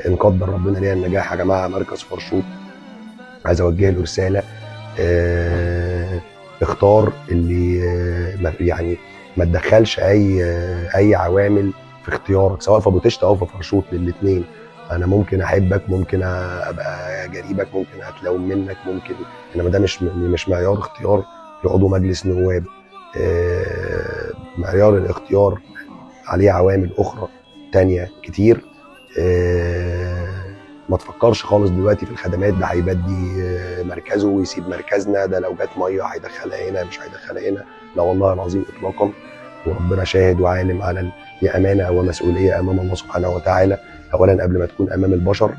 ان قدر ربنا ليا النجاح يا جماعه مركز فرشوط عايز اوجه له رساله. اختار اللي يعني ما تدخلش اي عوامل في اختيارك، سواء في ابو تشت او في فرشوط، للاثنين. انا ممكن احبك، ممكن ابقى جريبك، ممكن اتلوم منك، ممكن، انما ده مش معيار اختيار لعضو مجلس نواب. معيار الاختيار عليه عوامل اخرى تانية كتير. ما تفكرش خالص دلوقتي في الخدمات، ده هيبدي مركزه ويسيب مركزنا، ده لو جت ميه هيدخلها هنا مش هيدخلها هنا. لا والله العظيم اطلاقا، وربنا شاهد وعالم على دي امانه ومسؤوليه امام الله سبحانه وتعالى، اولا قبل ما تكون امام البشر.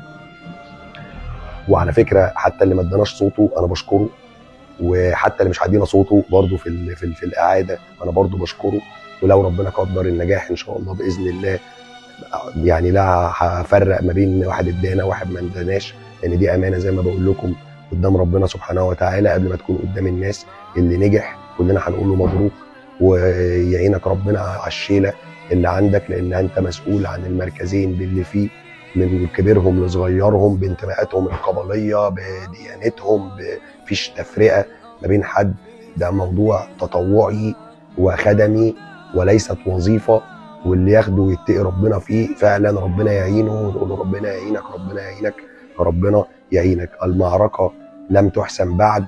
وعلى فكره حتى اللي ما اداناش صوته انا بشكره، وحتى اللي مش هيدينا صوته برضه في الاعاده انا برضه بشكره. ولو ربنا قدر النجاح ان شاء الله باذن الله، يعني لا هفرق ما بين واحد ادانا وواحد ما اداناش، لان دي امانه زي ما بقول لكم قدام ربنا سبحانه وتعالى قبل ما تكون قدام الناس. اللي نجح كلنا هنقول له مبروك، ويعينك ربنا على الشيله اللي عندك، لان انت مسؤول عن المركزين باللي فيه، من كبيرهم لصغيرهم، بانتماءاتهم القبليه، بديانتهم، مفيش تفرقه ما بين حد. ده موضوع تطوعي وخدمي وليست وظيفه، واللي ياخده ويتقي ربنا فيه فعلا ربنا يعينه، ونقول له ربنا يعينك، ربنا يعينك، ربنا يعينك. المعركه لم تحسم بعد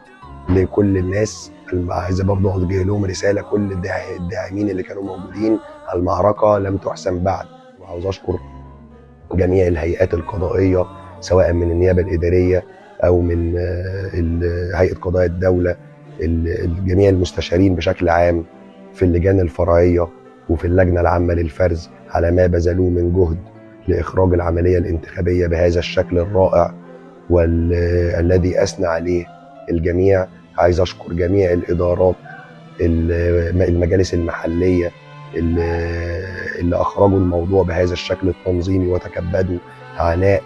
لكل الناس. عايز برضه اوجه لهم رساله، كل الداعمين اللي كانوا موجودين، المعركه لم تحسم بعد. وعاوز اشكر جميع الهيئات القضائيه، سواء من النيابه الاداريه او من هيئه قضايا الدوله، جميع المستشارين بشكل عام في اللجان الفرعيه وفي اللجنه العامه للفرز، على ما بذلوه من جهد لاخراج العمليه الانتخابيه بهذا الشكل الرائع والذي اثنى عليه الجميع. عايز اشكر جميع الادارات، المجالس المحليه اللي اخرجوا الموضوع بهذا الشكل التنظيمي وتكبدوا عناء.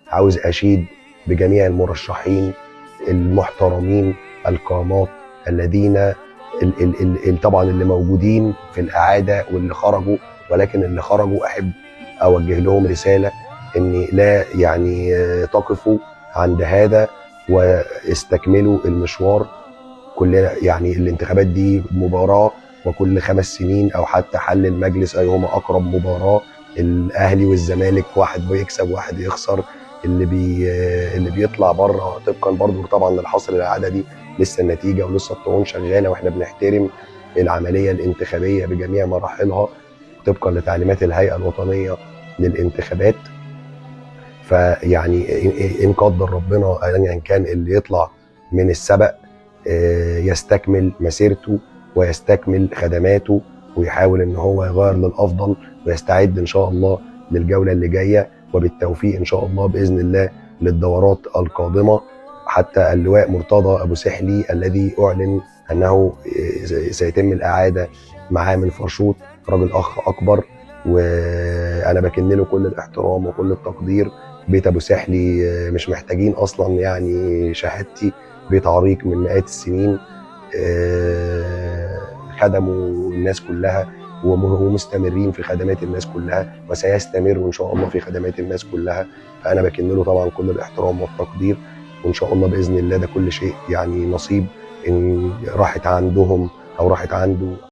عاوز اشيد بجميع المرشحين المحترمين القامات الذين طبعا اللي موجودين في الاعاده واللي خرجوا، ولكن اللي خرجوا احب اوجه لهم رساله ان لا يعني تقفوا عند هذا واستكملوا المشوار. كلنا يعني الانتخابات دي مباراه، وكل 5 سنين او حتى حل المجلس ايهما اقرب مباراه. الاهلي والزمالك واحد بيكسب واحد يخسر، اللي بيطلع بره طبقا برضه طبعا للحصر العددي لسه النتيجه ولسه الطعون شغاله، واحنا بنحترم العمليه الانتخابيه بجميع مراحلها طبقا لتعليمات الهيئه الوطنيه للانتخابات. فيعني ان قدر ربنا ايا كان اللي يطلع من السبق يستكمل مسيرته ويستكمل خدماته ويحاول ان هو يغير للافضل ويستعد ان شاء الله للجوله اللي جايه، وبالتوفيق ان شاء الله باذن الله للدورات القادمه. حتى اللواء مرتضى ابو سحلي الذي اعلن انه سيتم الاعاده معاه من فرشوط، راجل اخ اكبر، وانا بكن له كل الاحترام وكل التقدير. بيت ابو سحلي مش محتاجين اصلا يعني شهادتي، بيت عريق من مئات السنين، خدموا الناس كلها ومستمرين في خدمات الناس كلها، وسيستمروا ان شاء الله في خدمات الناس كلها. فانا بكن له طبعا كل الاحترام والتقدير، وان شاء الله باذن الله ده كل شيء يعني نصيب ان راحت عندهم او راحت عنده.